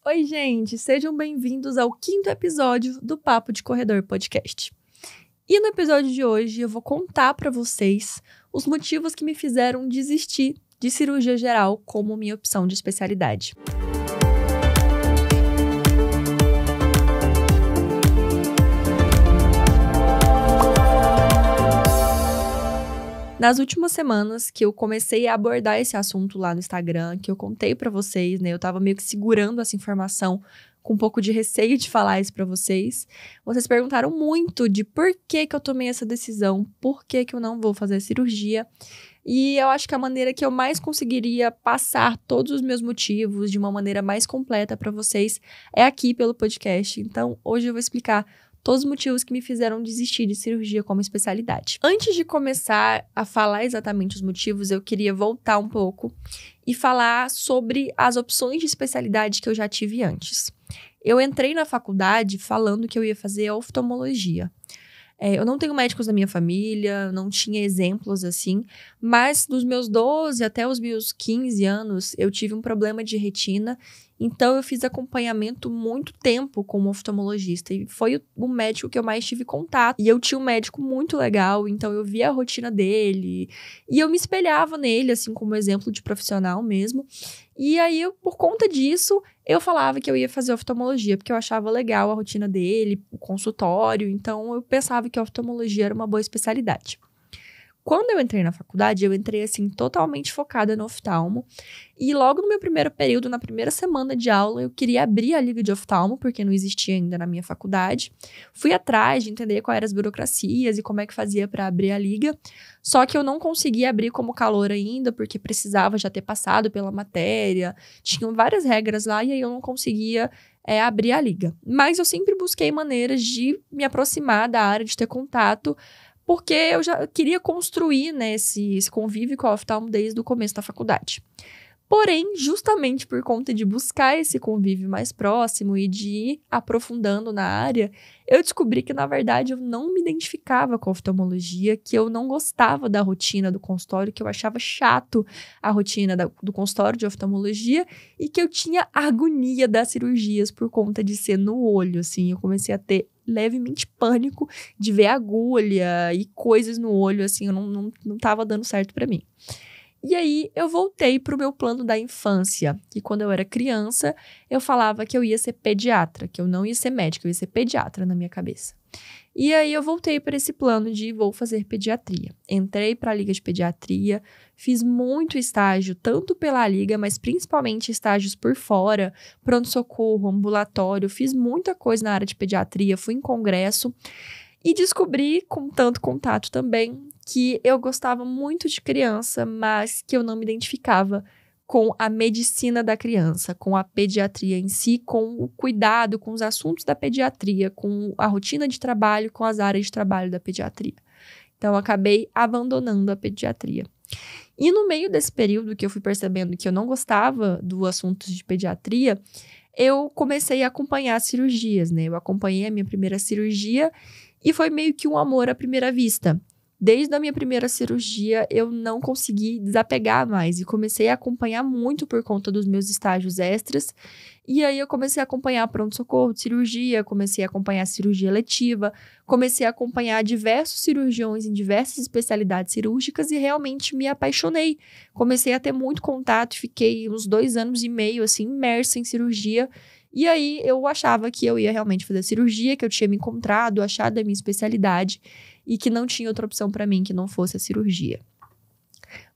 Oi, gente! Sejam bem-vindos ao 5º episódio do Papo de Corredor Podcast. E no episódio de hoje eu vou contar para vocês os motivos que me fizeram desistir de cirurgia geral como minha opção de especialidade. Nas últimas semanas que eu comecei a abordar esse assunto lá no Instagram, que eu contei pra vocês, né? Eu tava meio que segurando essa informação com um pouco de receio de falar isso pra vocês. Vocês perguntaram muito de por que eu tomei essa decisão, por que eu não vou fazer cirurgia. E eu acho que a maneira que eu mais conseguiria passar todos os meus motivos de uma maneira mais completa pra vocês é aqui pelo podcast. Então, hoje eu vou explicar todos os motivos que me fizeram desistir de cirurgia como especialidade. Antes de começar a falar exatamente os motivos, eu queria voltar um pouco e falar sobre as opções de especialidade que eu já tive antes. Eu entrei na faculdade falando que eu ia fazer oftalmologia. Eu não tenho médicos na minha família, não tinha exemplos assim, mas dos meus 12 até os meus 15 anos, eu tive um problema de retina, então eu fiz acompanhamento muito tempo com um oftalmologista e foi o médico que eu mais tive contato. E eu tinha um médico muito legal, então eu via a rotina dele e eu me espelhava nele, assim, como exemplo de profissional mesmo. E aí, por conta disso, eu falava que eu ia fazer oftalmologia, porque eu achava legal a rotina dele, o consultório, então eu pensava que a oftalmologia era uma boa especialidade. Quando eu entrei na faculdade, eu entrei, assim, totalmente focada no oftalmo. E logo no meu primeiro período, na primeira semana de aula, eu queria abrir a liga de oftalmo, porque não existia ainda na minha faculdade. Fui atrás de entender quais eram as burocracias e como é que fazia para abrir a liga. Só que eu não conseguia abrir como caloura ainda, porque precisava já ter passado pela matéria. Tinham várias regras lá e aí eu não conseguia abrir a liga. Mas eu sempre busquei maneiras de me aproximar da área, de ter contato, porque eu já queria construir, né, esse convívio com a oftalmo desde o começo da faculdade. Porém, justamente por conta de buscar esse convívio mais próximo e de ir aprofundando na área, eu descobri que, na verdade, eu não me identificava com a oftalmologia, que eu não gostava da rotina do consultório, que eu achava chato a rotina do consultório de oftalmologia e que eu tinha agonia das cirurgias por conta de ser no olho, assim. Eu comecei a ter levemente pânico de ver agulha e coisas no olho, assim, eu não tava dando certo pra mim. E aí, eu voltei pro meu plano da infância, que quando eu era criança, eu falava que eu ia ser pediatra, que eu não ia ser médica, eu ia ser pediatra na minha cabeça. E aí, eu voltei para esse plano de vou fazer pediatria. Entrei para a Liga de Pediatria, fiz muito estágio, tanto pela Liga, mas principalmente estágios por fora, pronto-socorro, ambulatório, fiz muita coisa na área de pediatria, fui em congresso. E descobri, com tanto contato também, que eu gostava muito de criança, mas que eu não me identificava com a medicina da criança, com a pediatria em si, com o cuidado, com os assuntos da pediatria, com a rotina de trabalho, com as áreas de trabalho da pediatria. Então, eu acabei abandonando a pediatria. E no meio desse período que eu fui percebendo que eu não gostava do assunto de pediatria, eu comecei a acompanhar cirurgias, né? Eu acompanhei a minha primeira cirurgia e foi meio que um amor à primeira vista. Desde a minha primeira cirurgia, eu não consegui desapegar mais e comecei a acompanhar muito por conta dos meus estágios extras. E aí eu comecei a acompanhar pronto-socorro de cirurgia, comecei a acompanhar cirurgia eletiva, comecei a acompanhar diversos cirurgiões em diversas especialidades cirúrgicas e realmente me apaixonei. Comecei a ter muito contato, fiquei uns 2 anos e meio, assim, imersa em cirurgia. E aí eu achava que eu ia realmente fazer cirurgia, que eu tinha me encontrado, achado a minha especialidade e que não tinha outra opção para mim que não fosse a cirurgia.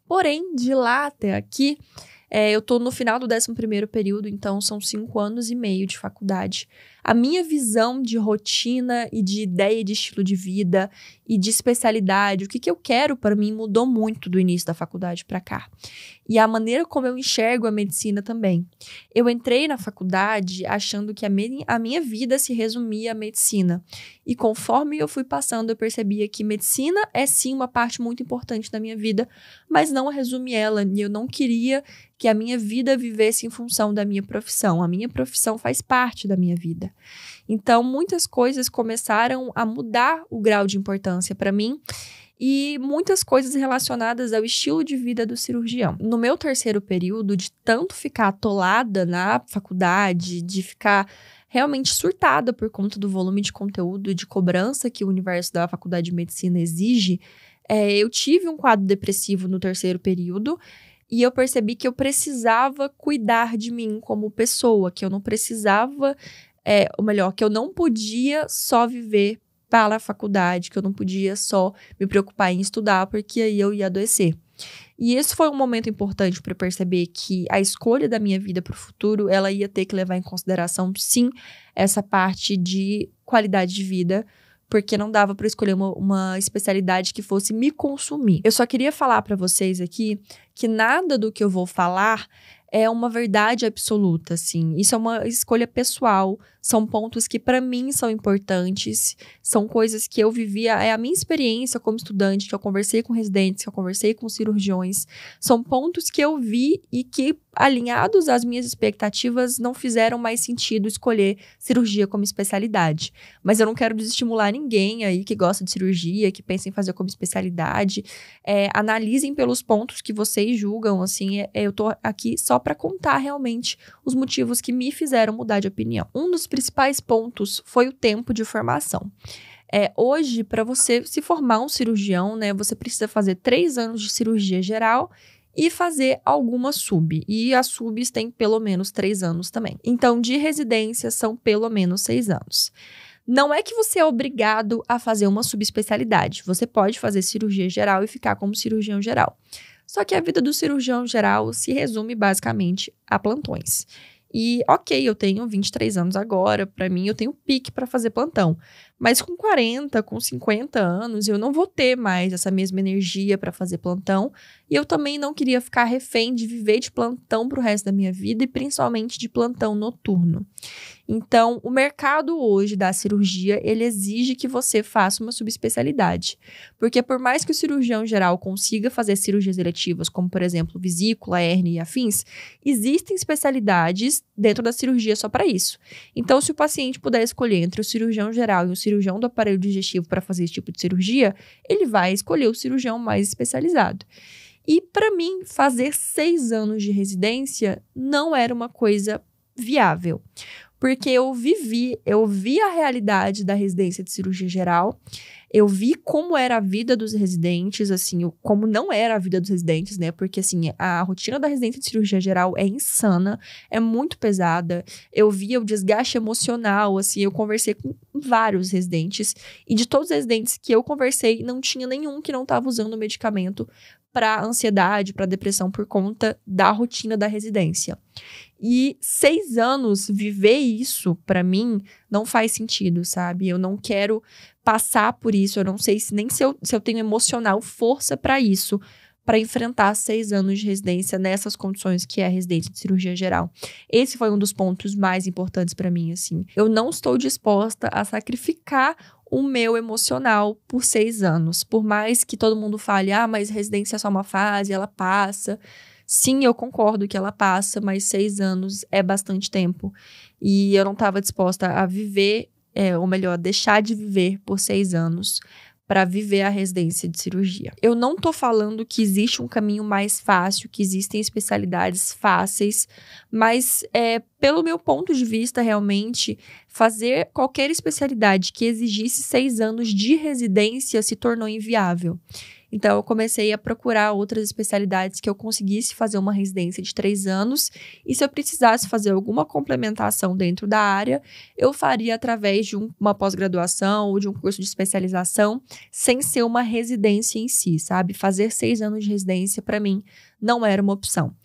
Porém, de lá até aqui, eu tô no final do 11º período, então são 5 anos e meio de faculdade. A minha visão de rotina e de ideia de estilo de vida e de especialidade, o que eu quero para mim mudou muito do início da faculdade para cá. E a maneira como eu enxergo a medicina também. Eu entrei na faculdade achando que a minha vida se resumia à medicina. E conforme eu fui passando, eu percebia que medicina é sim uma parte muito importante da minha vida, mas não resume ela. E eu não queria que a minha vida vivesse em função da minha profissão. A minha profissão faz parte da minha vida. Então, muitas coisas começaram a mudar o grau de importância para mim e muitas coisas relacionadas ao estilo de vida do cirurgião. No meu terceiro período, de tanto ficar atolada na faculdade, de ficar realmente surtada por conta do volume de conteúdo e de cobrança que o universo da faculdade de medicina exige, eu tive um quadro depressivo no terceiro período e eu percebi que eu precisava cuidar de mim como pessoa, que eu não precisava, ou melhor, que eu não podia só viver para a faculdade, que eu não podia só me preocupar em estudar, porque aí eu ia adoecer. E esse foi um momento importante para perceber que a escolha da minha vida para o futuro, ela ia ter que levar em consideração, sim, essa parte de qualidade de vida, porque não dava para escolher uma especialidade que fosse me consumir. Eu só queria falar para vocês aqui que nada do que eu vou falar é uma verdade absoluta, assim. Isso é uma escolha pessoal, são pontos que para mim são importantes, são coisas que eu vivia, é a minha experiência como estudante, que eu conversei com residentes, que eu conversei com cirurgiões, são pontos que eu vi e que, alinhados às minhas expectativas, não fizeram mais sentido escolher cirurgia como especialidade. Mas eu não quero desestimular ninguém aí que gosta de cirurgia, que pensa em fazer como especialidade. Analisem pelos pontos que vocês julgam, assim, eu tô aqui só para contar realmente os motivos que me fizeram mudar de opinião. Um dos principais pontos foi o tempo de formação. Hoje, para você se formar um cirurgião, né, você precisa fazer 3 anos de cirurgia geral e fazer alguma sub. E as subs têm pelo menos 3 anos também. Então, de residência, são pelo menos 6 anos. Não é que você é obrigado a fazer uma subespecialidade. Você pode fazer cirurgia geral e ficar como cirurgião geral. Só que a vida do cirurgião geral se resume basicamente a plantões. E, ok, eu tenho 23 anos agora, para mim eu tenho pique para fazer plantão. Mas com 40, com 50 anos, eu não vou ter mais essa mesma energia para fazer plantão. E eu também não queria ficar refém de viver de plantão pro resto da minha vida e principalmente de plantão noturno. Então, o mercado hoje da cirurgia, ele exige que você faça uma subespecialidade. Porque por mais que o cirurgião geral consiga fazer cirurgias eletivas, como por exemplo vesícula, hérnia e afins, existem especialidades dentro da cirurgia só para isso. Então, se o paciente puder escolher entre o cirurgião geral e o cirurgião do aparelho digestivo para fazer esse tipo de cirurgia, ele vai escolher o cirurgião mais especializado. E para mim, fazer 6 anos de residência não era uma coisa viável. Porque eu vi a realidade da residência de cirurgia geral, eu vi como era a vida dos residentes, assim, como não era a vida dos residentes, né? Porque, assim, a rotina da residência de cirurgia geral é insana, é muito pesada. Eu via o desgaste emocional, assim, eu conversei com vários residentes, e de todos os residentes que eu conversei, não tinha nenhum que não estava usando medicamento para ansiedade, para depressão, por conta da rotina da residência. E 6 anos, viver isso, para mim, não faz sentido, sabe? Eu não quero passar por isso, eu não sei nem se eu tenho emocional força para isso, para enfrentar 6 anos de residência nessas condições que é a residência de cirurgia geral. Esse foi um dos pontos mais importantes para mim, assim. Eu não estou disposta a sacrificar o meu emocional por 6 anos. Por mais que todo mundo fale, mas residência é só uma fase, ela passa. Sim, eu concordo que ela passa, mas 6 anos é bastante tempo. E eu não estava disposta a viver, ou melhor, deixar de viver por 6 anos para viver a residência de cirurgia. Eu não tô falando que existe um caminho mais fácil, que existem especialidades fáceis, mas pelo meu ponto de vista, realmente, fazer qualquer especialidade que exigisse 6 anos de residência se tornou inviável. Então, eu comecei a procurar outras especialidades que eu conseguisse fazer uma residência de 3 anos. E se eu precisasse fazer alguma complementação dentro da área, eu faria através de uma pós-graduação ou de um curso de especialização, sem ser uma residência em si, sabe? Fazer 6 anos de residência, para mim, não era uma opção.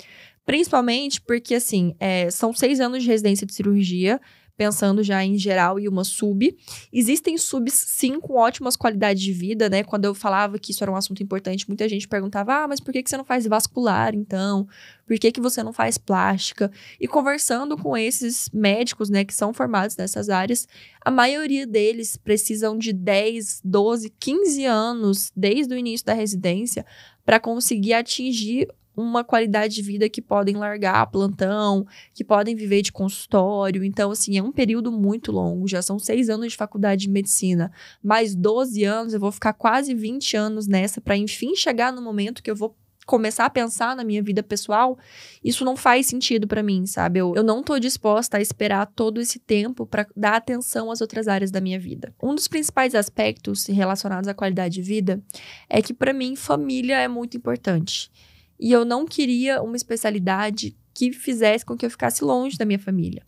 Principalmente porque, assim, são 6 anos de residência de cirurgia, pensando já em geral e uma sub. Existem subs, sim, com ótimas qualidades de vida, né? Quando eu falava que isso era um assunto importante, muita gente perguntava, mas por que você não faz vascular, então? Por que você não faz plástica? E conversando com esses médicos, né, que são formados nessas áreas, a maioria deles precisam de 10, 12, 15 anos, desde o início da residência, para conseguir atingir uma qualidade de vida que podem largar plantão, que podem viver de consultório. Então, assim, é um período muito longo. Já são 6 anos de faculdade de medicina, mais 12 anos, eu vou ficar quase 20 anos nessa para, enfim, chegar no momento que eu vou começar a pensar na minha vida pessoal. Isso não faz sentido pra mim, sabe? Eu não tô disposta a esperar todo esse tempo pra dar atenção às outras áreas da minha vida. Um dos principais aspectos relacionados à qualidade de vida é que pra mim família é muito importante. E eu não queria uma especialidade que fizesse com que eu ficasse longe da minha família.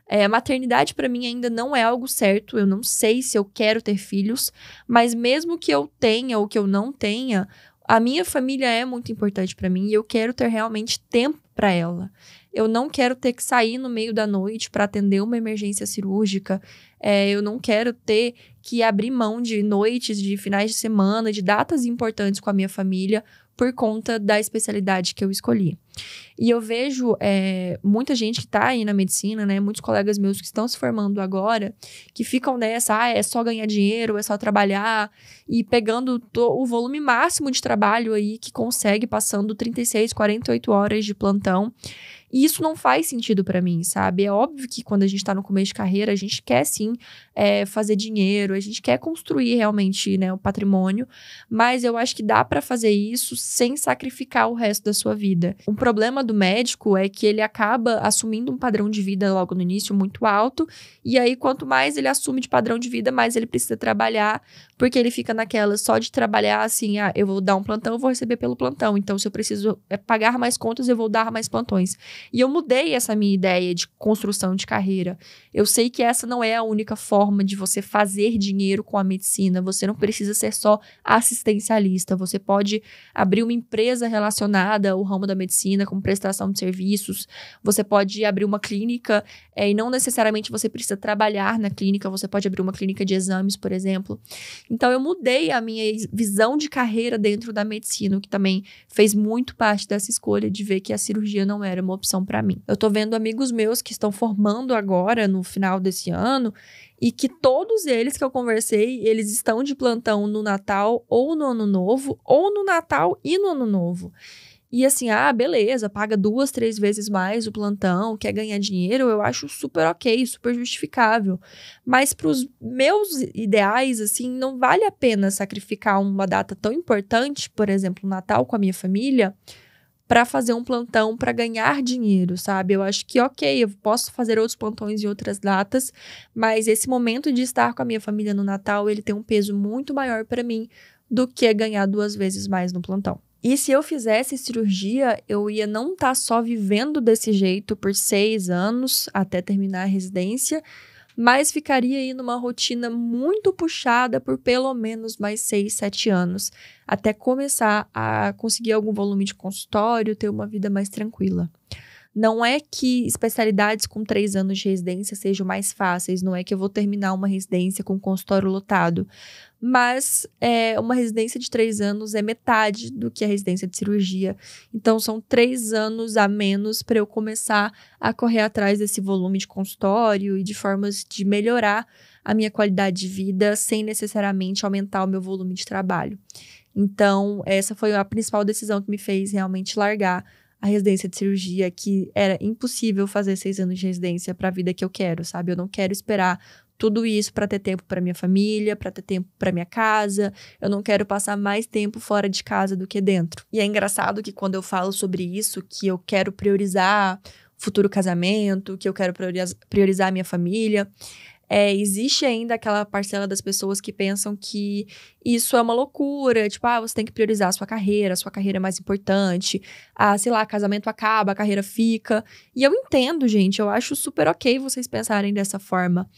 A maternidade pra mim ainda não é algo certo, eu não sei se eu quero ter filhos, mas mesmo que eu tenha ou que eu não tenha, a minha família é muito importante pra mim e eu quero ter realmente tempo pra ela. Eu não quero ter que sair no meio da noite pra atender uma emergência cirúrgica. Eu não quero ter que abrir mão de noites, de finais de semana, de datas importantes com a minha família por conta da especialidade que eu escolhi. E eu vejo muita gente que tá aí na medicina, né? Muitos colegas meus que estão se formando agora, que ficam nessa, é só ganhar dinheiro, é só trabalhar, e pegando o volume máximo de trabalho aí que consegue, passando 36, 48 horas de plantão. E isso não faz sentido pra mim, sabe? É óbvio que quando a gente tá no começo de carreira, a gente quer sim fazer dinheiro, a gente quer construir realmente, né, o patrimônio, mas eu acho que dá pra fazer isso sem sacrificar o resto da sua vida. Um problema do médico é que ele acaba assumindo um padrão de vida logo no início muito alto, e aí quanto mais ele assume de padrão de vida, mais ele precisa trabalhar, porque ele fica naquela só de trabalhar assim, eu vou dar um plantão, eu vou receber pelo plantão, então se eu preciso pagar mais contas, eu vou dar mais plantões. E eu mudei essa minha ideia de construção de carreira. Eu sei que essa não é a única forma de você fazer dinheiro com a medicina. Você não precisa ser só assistencialista. Você pode abrir uma empresa relacionada ao ramo da medicina, como prestação de serviços. Você pode abrir uma clínica e não necessariamente você precisa trabalhar na clínica. Você pode abrir uma clínica de exames, por exemplo. Então, eu mudei a minha visão de carreira dentro da medicina, o que também fez muito parte dessa escolha de ver que a cirurgia não era uma opção para mim. Eu tô vendo amigos meus que estão formando agora, no final desse ano, e que todos eles que eu conversei, eles estão de plantão no Natal ou no Ano Novo, ou no Natal e no Ano Novo. E assim, beleza, paga 2, 3 vezes mais o plantão, quer ganhar dinheiro, eu acho super ok, super justificável. Mas pros meus ideais, assim, não vale a pena sacrificar uma data tão importante, por exemplo, o Natal com a minha família, para fazer um plantão para ganhar dinheiro, sabe? Eu acho que, ok, eu posso fazer outros plantões em outras datas, mas esse momento de estar com a minha família no Natal, ele tem um peso muito maior para mim do que ganhar 2 vezes mais no plantão. E se eu fizesse cirurgia, eu ia não estar só vivendo desse jeito por 6 anos até terminar a residência, mas ficaria aí numa rotina muito puxada por pelo menos mais 6, 7 anos, até começar a conseguir algum volume de consultório, ter uma vida mais tranquila. Não é que especialidades com 3 anos de residência sejam mais fáceis, não é que eu vou terminar uma residência com consultório lotado, mas uma residência de 3 anos é metade do que a residência de cirurgia. Então, são 3 anos a menos para eu começar a correr atrás desse volume de consultório e de formas de melhorar a minha qualidade de vida sem necessariamente aumentar o meu volume de trabalho. Então, essa foi a principal decisão que me fez realmente largar a residência de cirurgia, que era impossível fazer 6 anos de residência para a vida que eu quero, sabe? Eu não quero esperar tudo isso para ter tempo para minha família, para ter tempo para minha casa. Eu não quero passar mais tempo fora de casa do que dentro. E é engraçado que quando eu falo sobre isso, que eu quero priorizar o futuro casamento, que eu quero priorizar a minha família, existe ainda aquela parcela das pessoas que pensam que isso é uma loucura, tipo, você tem que priorizar a sua carreira é mais importante, sei lá, casamento acaba, a carreira fica. E eu entendo, gente, eu acho super ok vocês pensarem dessa forma.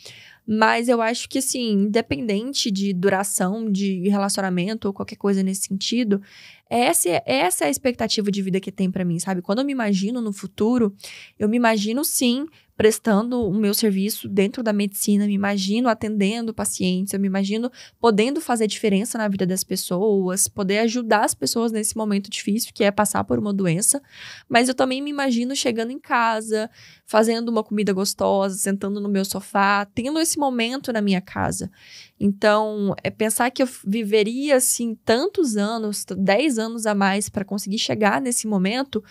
Mas eu acho que, assim, independente de duração de relacionamento ou qualquer coisa nesse sentido, essa é a expectativa de vida que tem pra mim, sabe? Quando eu me imagino no futuro, eu me imagino, sim, prestando o meu serviço dentro da medicina, me imagino atendendo pacientes, eu me imagino podendo fazer diferença na vida das pessoas, poder ajudar as pessoas nesse momento difícil que é passar por uma doença, mas eu também me imagino chegando em casa, fazendo uma comida gostosa, sentando no meu sofá, tendo esse momento na minha casa. Então, pensar que eu viveria, assim, tantos anos, 10 anos a mais para conseguir chegar nesse momento,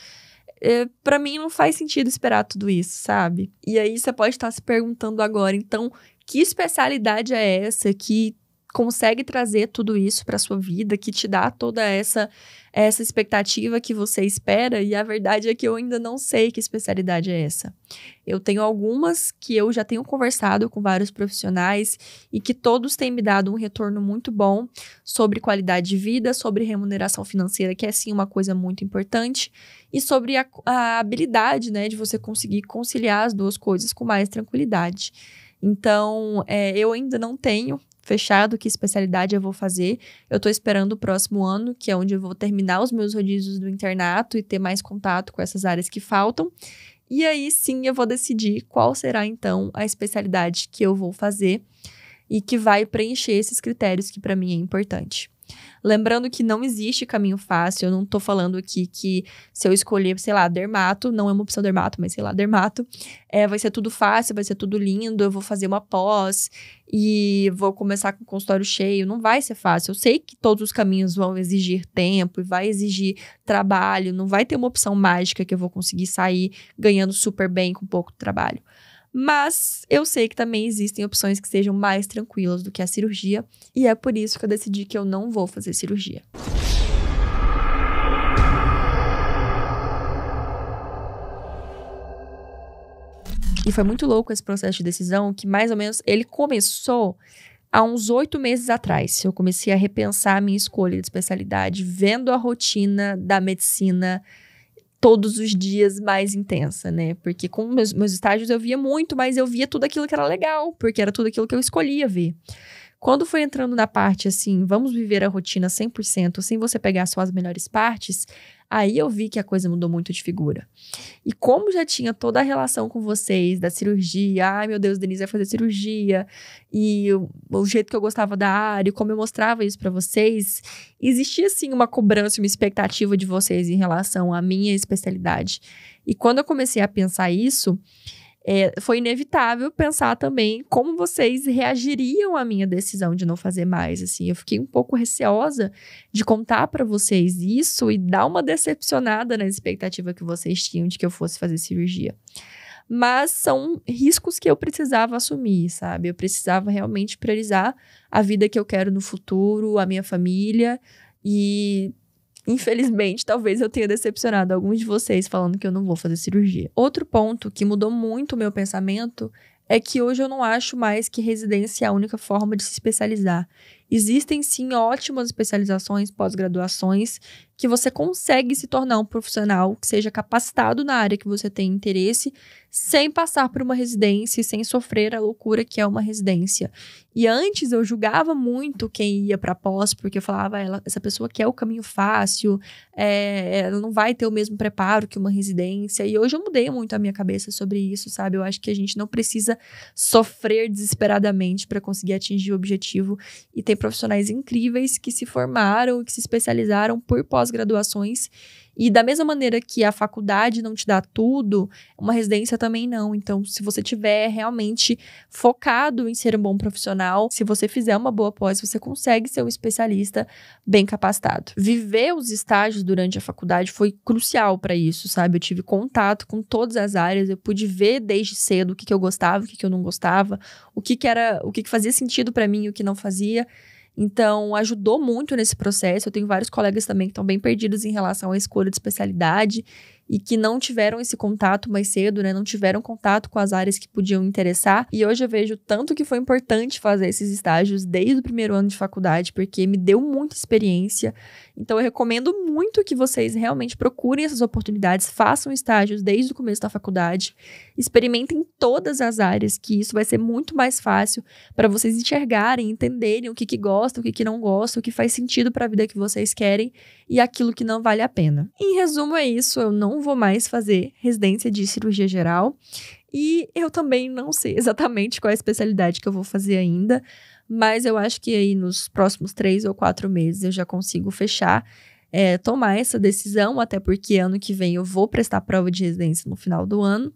para mim não faz sentido esperar tudo isso, sabe? E aí você pode estar se perguntando agora, então, que especialidade é essa que consegue trazer tudo isso para sua vida, que te dá toda essa expectativa que você espera? E a verdade é que eu ainda não sei que especialidade é essa. Eu tenho algumas que eu já tenho conversado com vários profissionais e que todos têm me dado um retorno muito bom sobre qualidade de vida, sobre remuneração financeira, que é sim uma coisa muito importante, e sobre a habilidade, né, de você conseguir conciliar as duas coisas com mais tranquilidade. Então, eu ainda não tenho fechado que especialidade eu vou fazer. Eu tô esperando o próximo ano, que é onde eu vou terminar os meus rodízios do internato e ter mais contato com essas áreas que faltam. E aí sim eu vou decidir qual será então a especialidade que eu vou fazer e que vai preencher esses critérios que para mim é importante. Lembrando que não existe caminho fácil, eu não tô falando aqui que se eu escolher, sei lá, dermato, não é uma opção dermato, mas sei lá, dermato, vai ser tudo fácil, vai ser tudo lindo, eu vou fazer uma pós e vou começar com o consultório cheio, não vai ser fácil. Eu sei que todos os caminhos vão exigir tempo e vai exigir trabalho, não vai ter uma opção mágica que eu vou conseguir sair ganhando super bem com pouco trabalho. Mas eu sei que também existem opções que sejam mais tranquilas do que a cirurgia, e é por isso que eu decidi que eu não vou fazer cirurgia. E foi muito louco esse processo de decisão, que mais ou menos ele começou há uns 8 meses atrás. Eu comecei a repensar a minha escolha de especialidade, vendo a rotina da medicina todos os dias mais intensa, né? Porque com meus estágios eu via muito, mas eu via tudo aquilo que era legal, porque era tudo aquilo que eu escolhia ver. Quando foi entrando na parte assim, vamos viver a rotina 100%, sem você pegar só as melhores partes, aí eu vi que a coisa mudou muito de figura. E como já tinha toda a relação com vocês, da cirurgia, ai meu Deus, Denise vai fazer cirurgia, e o jeito que eu gostava da área, como eu mostrava isso pra vocês, existia sim uma cobrança, uma expectativa de vocês em relação à minha especialidade. E quando eu comecei a pensar isso, foi inevitável pensar também como vocês reagiriam à minha decisão de não fazer mais, assim. Eu fiquei um pouco receosa de contar para vocês isso e dar uma decepcionada na expectativa que vocês tinham de que eu fosse fazer cirurgia. Mas são riscos que eu precisava assumir, sabe? Eu precisava realmente priorizar a vida que eu quero no futuro, a minha família e... Infelizmente, talvez eu tenha decepcionado alguns de vocês falando que eu não vou fazer cirurgia. Outro ponto que mudou muito o meu pensamento é que hoje eu não acho mais que residência é a única forma de se especializar. Existem sim ótimas especializações, pós-graduações, que você consegue se tornar um profissional que seja capacitado na área que você tem interesse, sem passar por uma residência e sem sofrer a loucura que é uma residência. E antes eu julgava muito quem ia para pós, porque eu falava, essa pessoa quer o caminho fácil, ela não vai ter o mesmo preparo que uma residência. E hoje eu mudei muito a minha cabeça sobre isso, sabe? Eu acho que a gente não precisa sofrer desesperadamente para conseguir atingir o objetivo. E tem profissionais incríveis que se formaram e que se especializaram por pós-graduações. E da mesma maneira que a faculdade não te dá tudo, uma residência também não. Então, se você tiver realmente focado em ser um bom profissional, se você fizer uma boa pós, você consegue ser um especialista bem capacitado. Viver os estágios durante a faculdade foi crucial para isso, sabe? Eu tive contato com todas as áreas, eu pude ver desde cedo o que eu gostava, o que eu não gostava, o que fazia sentido para mim e o que não fazia. Então, ajudou muito nesse processo. Eu tenho vários colegas também que estão bem perdidos em relação à escolha de especialidade e que não tiveram esse contato mais cedo, né? Não tiveram contato com as áreas que podiam interessar. E hoje eu vejo tanto que foi importante fazer esses estágios desde o primeiro ano de faculdade, porque me deu muita experiência. Então, eu recomendo muito que vocês realmente procurem essas oportunidades, façam estágios desde o começo da faculdade, experimentem todas as áreas, que isso vai ser muito mais fácil para vocês enxergarem, entenderem o que gostam, o que não gostam, o que faz sentido para a vida que vocês querem e aquilo que não vale a pena. Em resumo, é isso. Eu não vou mais fazer residência de cirurgia geral e eu também não sei exatamente qual é a especialidade que eu vou fazer ainda, mas eu acho que aí nos próximos 3 ou 4 meses eu já consigo fechar tomar essa decisão, até porque ano que vem eu vou prestar prova de residência no final do ano.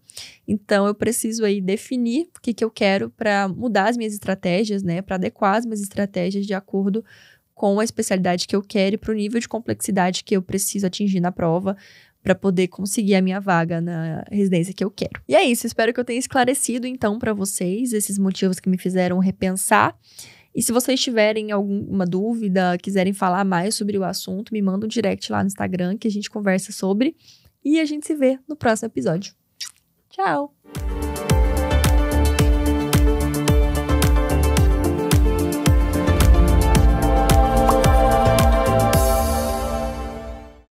Então, eu preciso aí definir o que eu quero para mudar as minhas estratégias, né? Para adequar as minhas estratégias de acordo com a especialidade que eu quero e para o nível de complexidade que eu preciso atingir na prova para poder conseguir a minha vaga na residência que eu quero. E é isso, espero que eu tenha esclarecido então para vocês esses motivos que me fizeram repensar. E se vocês tiverem alguma dúvida, quiserem falar mais sobre o assunto, me manda um direct lá no Instagram que a gente conversa sobre. E a gente se vê no próximo episódio. Tchau!